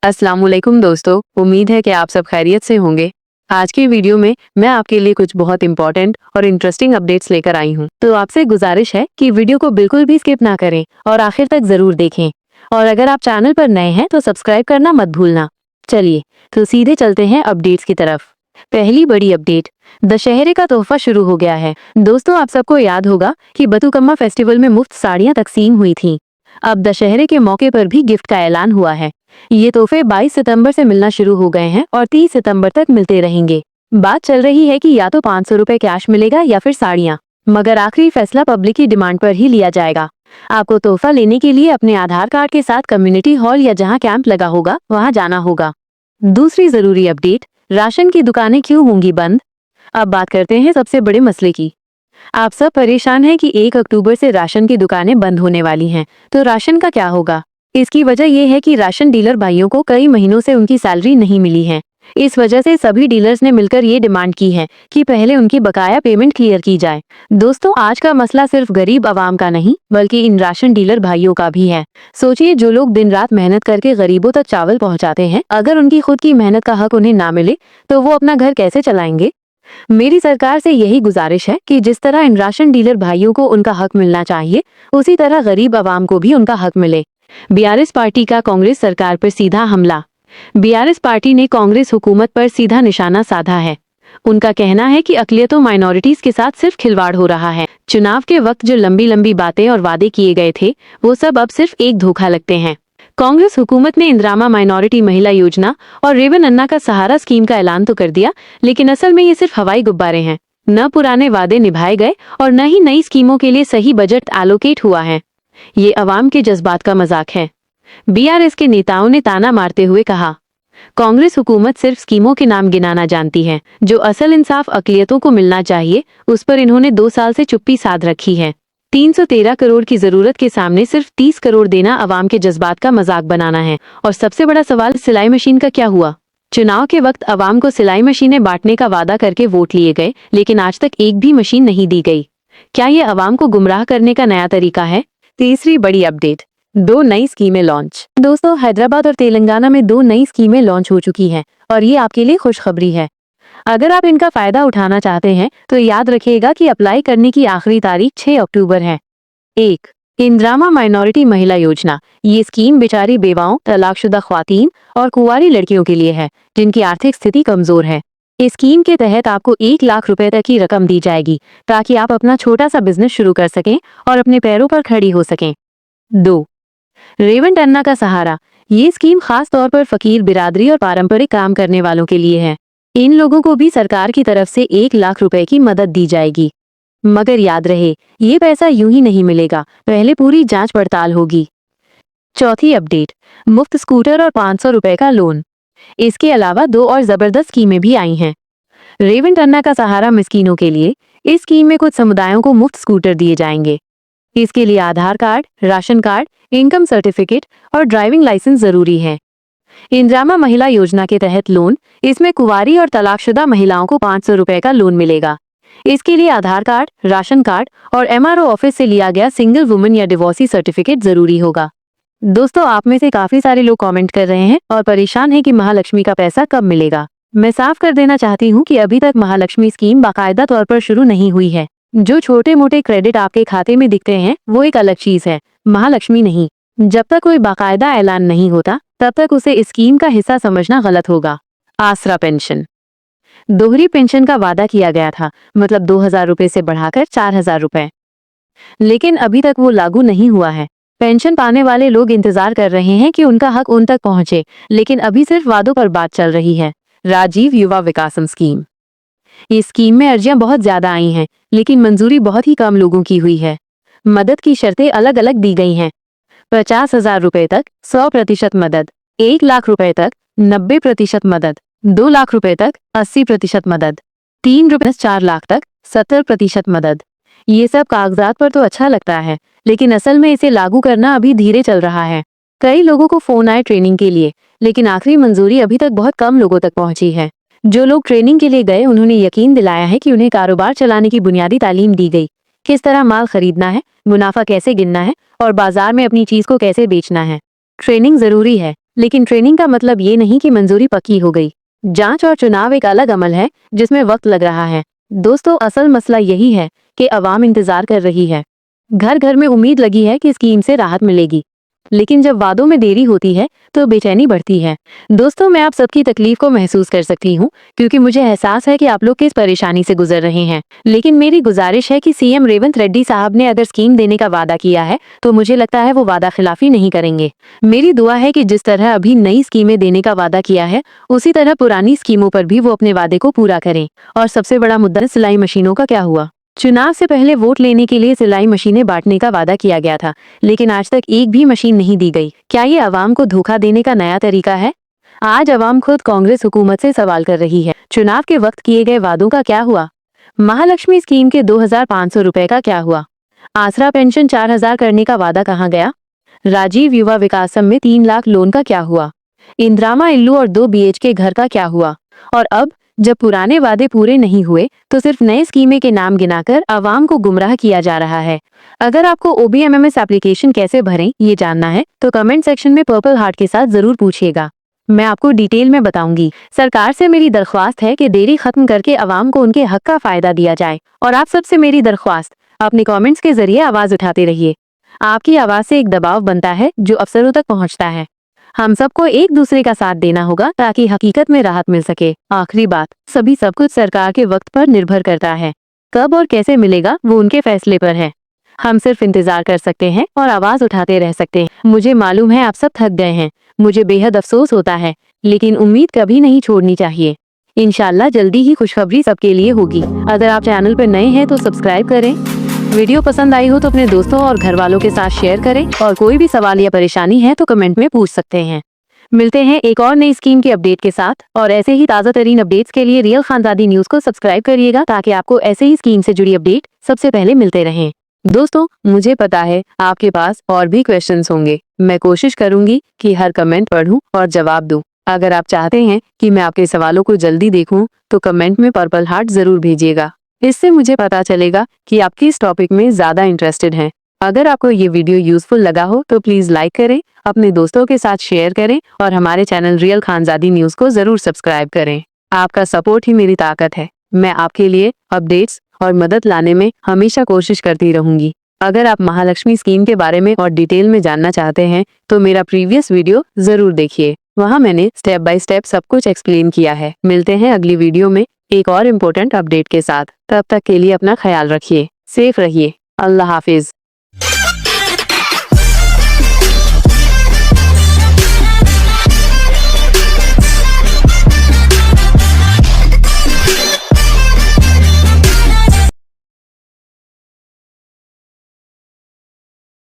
अस्सलाम वालेकुम दोस्तों, उम्मीद है कि आप सब खैरियत से होंगे। आज की वीडियो में मैं आपके लिए कुछ बहुत इंपॉर्टेंट और इंटरेस्टिंग अपडेट्स लेकर आई हूँ। तो आपसे गुजारिश है कि वीडियो को बिल्कुल भी स्किप ना करें और आखिर तक जरूर देखें। और अगर आप चैनल पर नए हैं तो सब्सक्राइब करना मत भूलना। चलिए तो सीधे चलते हैं अपडेट्स की तरफ। पहली बड़ी अपडेट, दशहरे का तोहफा शुरू हो गया है। दोस्तों, आप सबको याद होगा कि बतुकम्मा फेस्टिवल में मुफ्त साड़ियां तकसीम हुई थी। अब दशहरे के मौके पर भी गिफ्ट का ऐलान हुआ है। ये तोहफे 22 सितंबर से मिलना शुरू हो गए हैं और 30 सितंबर तक मिलते रहेंगे। बात चल रही है कि या तो 500 रुपए कैश मिलेगा या फिर साड़ियाँ, मगर आखिरी फैसला पब्लिक की डिमांड पर ही लिया जाएगा। आपको तोहफा लेने के लिए अपने आधार कार्ड के साथ कम्युनिटी हॉल या जहाँ कैंप लगा होगा वहाँ जाना होगा। दूसरी जरूरी अपडेट, राशन की दुकानें क्यों होंगी बंद। अब बात करते हैं सबसे बड़े मसले की। आप सब परेशान हैं कि 1 अक्टूबर से राशन की दुकानें बंद होने वाली हैं, तो राशन का क्या होगा। इसकी वजह यह है कि राशन डीलर भाइयों को कई महीनों से उनकी सैलरी नहीं मिली है। इस वजह से सभी डीलर्स ने मिलकर ये डिमांड की है कि पहले उनकी बकाया पेमेंट क्लियर की जाए। दोस्तों, आज का मसला सिर्फ गरीब आवाम का नहीं बल्कि इन राशन डीलर भाइयों का भी है। सोचिए, जो लोग दिन रात मेहनत करके गरीबों तक चावल पहुंचाते हैं, अगर उनकी खुद की मेहनत का हक उन्हें ना मिले तो वो अपना घर कैसे चलाएंगे। मेरी सरकार से यही गुजारिश है कि जिस तरह इन राशन डीलर भाइयों को उनका हक मिलना चाहिए, उसी तरह गरीब आवाम को भी उनका हक मिले। बीआरएस पार्टी का कांग्रेस सरकार पर सीधा हमला। बीआरएस पार्टी ने कांग्रेस हुकूमत पर सीधा निशाना साधा है। उनका कहना है कि अकलियतों माइनॉरिटीज के साथ सिर्फ खिलवाड़ हो रहा है। चुनाव के वक्त जो लंबी लंबी बातें और वादे किए गए थे, वो सब अब सिर्फ एक धोखा लगते हैं। कांग्रेस हुकूमत ने इंदिरामा माइनॉरिटी महिला योजना और रेवन अन्ना का सहारा स्कीम का ऐलान तो कर दिया, लेकिन असल में ये सिर्फ हवाई गुब्बारे हैं। न पुराने वादे निभाए गए और न ही नई स्कीमों के लिए सही बजट एलोकेट हुआ है। ये अवाम के जज्बात का मजाक है। बीआरएस के नेताओं ने ताना मारते हुए कहा, कांग्रेस हुकूमत सिर्फ स्कीमों के नाम गिनाना जानती है। जो असल इंसाफ अकलियतों को मिलना चाहिए, उस पर इन्होंने 2 साल से चुप्पी साध रखी है। 313 करोड़ की जरूरत के सामने सिर्फ 30 करोड़ देना अवाम के जज्बात का मजाक बनाना है। और सबसे बड़ा सवाल, सिलाई मशीन का क्या हुआ। चुनाव के वक्त अवाम को सिलाई मशीनें बांटने का वादा करके वोट लिए गए, लेकिन आज तक एक भी मशीन नहीं दी गई। क्या ये अवाम को गुमराह करने का नया तरीका है। तीसरी बड़ी अपडेट, 2 नई स्कीमें लॉन्च। दोस्तों, हैदराबाद और तेलंगाना में 2 नई स्कीमें लॉन्च हो चुकी हैं और ये आपके लिए खुशखबरी है। अगर आप इनका फायदा उठाना चाहते हैं तो याद रखिएगा कि अप्लाई करने की आखिरी तारीख 6 अक्टूबर है। 1. इंदिरामा माइनॉरिटी महिला योजना। ये स्कीम बेचारी बेवाओं, तलाकशुदा ख्वातीन और कुंवारी लड़कियों के लिए है जिनकी आर्थिक स्थिति कमजोर है। इस स्कीम के तहत आपको 1 लाख रुपए तक की रकम दी जाएगी ताकि आप अपना छोटा सा बिजनेस शुरू कर सकें और अपने पैरों पर खड़ी हो सकें। 2. रेवंत अन्ना का सहारा। ये स्कीम खास तौर पर फकीर बिरादरी और पारंपरिक काम करने वालों के लिए है। इन लोगों को भी सरकार की तरफ से 1 लाख रुपए की मदद दी जाएगी। मगर याद रहे, ये पैसा यूं ही नहीं मिलेगा, पहले पूरी जांच पड़ताल होगी। चौथी अपडेट, मुफ्त स्कूटर और 500 रुपए का लोन। इसके अलावा 2 और जबरदस्त स्कीमें भी आई हैं। रेवंत अन्ना का सहारा मिस्कीनों के लिए। इस स्कीम में कुछ समुदायों को मुफ्त स्कूटर दिए जाएंगे। इसके लिए Aadhaar card, ration card, income certificate और ड्राइविंग लाइसेंस जरूरी है। इंदिरामा महिला योजना के तहत लोन। इसमें कुंवारी और तलाकशुदा महिलाओं को 500 रुपए का लोन मिलेगा। इसके लिए आधार कार्ड, राशन कार्ड और एमआरओ ऑफिस से लिया गया सिंगल वुमन या डिवोर्सी सर्टिफिकेट जरूरी होगा। दोस्तों, आप में से काफी सारे लोग कमेंट कर रहे हैं और परेशान हैं कि महालक्ष्मी का पैसा कब मिलेगा। मैं साफ कर देना चाहती हूँ कि अभी तक महालक्ष्मी स्कीम बाकायदा तौर पर शुरू नहीं हुई है। जो छोटे मोटे क्रेडिट आपके खाते में दिखते हैं वो एक अलग चीज है, महालक्ष्मी नहीं। जब तक कोई बाकायदा ऐलान नहीं होता तब तक उसे इस स्कीम का हिस्सा समझना गलत होगा। आसरा पेंशन। दोहरी पेंशन का वादा किया गया था, मतलब 2000 रुपए से बढ़ाकर 4000 रुपए, लेकिन अभी तक वो लागू नहीं हुआ है। पेंशन पाने वाले लोग इंतजार कर रहे हैं कि उनका हक उन तक पहुंचे, लेकिन अभी सिर्फ वादों पर बात चल रही है। राजीव युवा विकासम स्कीम। इस स्कीम में अर्जियां बहुत ज्यादा आई हैं, लेकिन मंजूरी बहुत ही कम लोगों की हुई है। मदद की शर्तें अलग अलग दी गई हैं। 50,000 रुपए तक 100% मदद, 1 लाख रुपए तक 90% मदद, 2 लाख रुपए तक 80% मदद, 3 लाख तक 70% मदद। ये सब कागजात पर तो अच्छा लगता है, लेकिन असल में इसे लागू करना अभी धीरे चल रहा है। कई लोगों को फोन आए ट्रेनिंग के लिए, लेकिन आखिरी मंजूरी अभी तक बहुत कम लोगों तक पहुंची है। जो लोग ट्रेनिंग के लिए गए उन्होंने यकीन दिलाया है कि उन्हें कारोबार चलाने की बुनियादी तालीम दी गई, किस तरह माल खरीदना है, मुनाफा कैसे गिनना है और बाजार में अपनी चीज को कैसे बेचना है। ट्रेनिंग जरूरी है, लेकिन ट्रेनिंग का मतलब ये नहीं कि मंजूरी पक्की हो गई। जांच और चुनाव एक अलग अमल है जिसमें वक्त लग रहा है। दोस्तों, असल मसला यही है कि अवाम इंतजार कर रही है। घर घर में उम्मीद लगी है कि स्कीम से राहत मिलेगी, लेकिन जब वादों में देरी होती है तो बेचैनी बढ़ती है। दोस्तों, मैं आप सबकी तकलीफ को महसूस कर सकती हूँ, क्योंकि मुझे एहसास है कि आप लोग किस परेशानी से गुजर रहे हैं। लेकिन मेरी गुजारिश है कि सीएम रेवंत रेड्डी साहब ने अगर स्कीम देने का वादा किया है तो मुझे लगता है वो वादा खिलाफी नहीं करेंगे। मेरी दुआ है कि जिस तरह अभी नई स्कीमें देने का वादा किया है, उसी तरह पुरानी स्कीमों पर भी वो अपने वादे को पूरा करें। और सबसे बड़ा मुद्दा सिलाई मशीनों का क्या हुआ? चुनाव से पहले वोट लेने के लिए सिलाई मशीनें बांटने का वादा किया गया था, लेकिन आज तक एक भी मशीन नहीं दी गई। क्या ये आवाम को धोखा देने का नया तरीका है? आज आवाम खुद कांग्रेस हुकूमत से सवाल कर रही है। चुनाव के वक्त किए गए वादों का क्या हुआ? महालक्ष्मी स्कीम के 2500 रुपए का क्या हुआ? आसरा पेंशन 4000 करने का वादा कहाँ गया? राजीव युवा विकासम में 3 लाख लोन का क्या हुआ? इंदिरामा इल्लू और 2 BHK घर का क्या हुआ? और अब जब पुराने वादे पूरे नहीं हुए तो सिर्फ नए स्कीमें के नाम गिनाकर आवाम को गुमराह किया जा रहा है। अगर आपको OBMMS एप्लीकेशन कैसे भरें ये जानना है तो कमेंट सेक्शन में पर्पल हार्ट के साथ जरूर पूछिएगा। मैं आपको डिटेल में बताऊंगी। सरकार से मेरी दरख्वास्त है कि देरी खत्म करके आवाम को उनके हक का फायदा दिया जाए। और आप सबसे मेरी दरख्वास्त, अपने कमेंट्स के जरिए आवाज उठाते रहिए। आपकी आवाज से एक दबाव बनता है जो अफसरों तक पहुंचता है। हम सबको एक दूसरे का साथ देना होगा ताकि हकीकत में राहत मिल सके। आखिरी बात, सभी सब कुछ सरकार के वक्त पर निर्भर करता है। कब और कैसे मिलेगा वो उनके फैसले पर है। हम सिर्फ इंतजार कर सकते हैं और आवाज उठाते रह सकते हैं। मुझे मालूम है आप सब थक गए हैं, मुझे बेहद अफसोस होता है, लेकिन उम्मीद कभी नहीं छोड़नी चाहिए। इंशाल्लाह जल्दी ही खुशखबरी सबके लिए होगी। अगर आप चैनल पर नए हैं तो सब्सक्राइब करें। वीडियो पसंद आई हो तो अपने दोस्तों और घर वालों के साथ शेयर करें, और कोई भी सवाल या परेशानी है तो कमेंट में पूछ सकते हैं। मिलते हैं एक और नई स्कीम के अपडेट के साथ, और ऐसे ही ताज़ा तरीन अपडेट्स के लिए रियल खानजादी न्यूज को सब्सक्राइब करिएगा ताकि आपको ऐसे ही स्कीम से जुड़ी अपडेट सबसे पहले मिलते रहें। दोस्तों, मुझे पता है आपके पास और भी क्वेश्चंस होंगे। मैं कोशिश करूंगी कि हर कमेंट पढ़ूं और जवाब दूं। अगर आप चाहते हैं कि मैं आपके सवालों को जल्दी देखूं तो कमेंट में पर्पल हार्ट जरूर भेजिएगा। इससे मुझे पता चलेगा कि आप किस टॉपिक में ज्यादा इंटरेस्टेड हैं। अगर आपको ये वीडियो यूजफुल लगा हो तो प्लीज लाइक करें, अपने दोस्तों के साथ शेयर करें और हमारे चैनल रियल खानजादी न्यूज को जरूर सब्सक्राइब करें। आपका सपोर्ट ही मेरी ताकत है। मैं आपके लिए अपडेट्स और मदद लाने में हमेशा कोशिश करती रहूंगी। अगर आप महालक्ष्मी स्कीम के बारे में और डिटेल में जानना चाहते हैं तो मेरा प्रीवियस वीडियो जरूर देखिए। वहाँ मैंने स्टेप बाय स्टेप सब कुछ एक्सप्लेन किया है। मिलते हैं अगली वीडियो में एक और इम्पोर्टेंट अपडेट के साथ। तब तक के लिए अपना ख्याल रखिए, सेफ रहिए। अल्लाह हाफिज।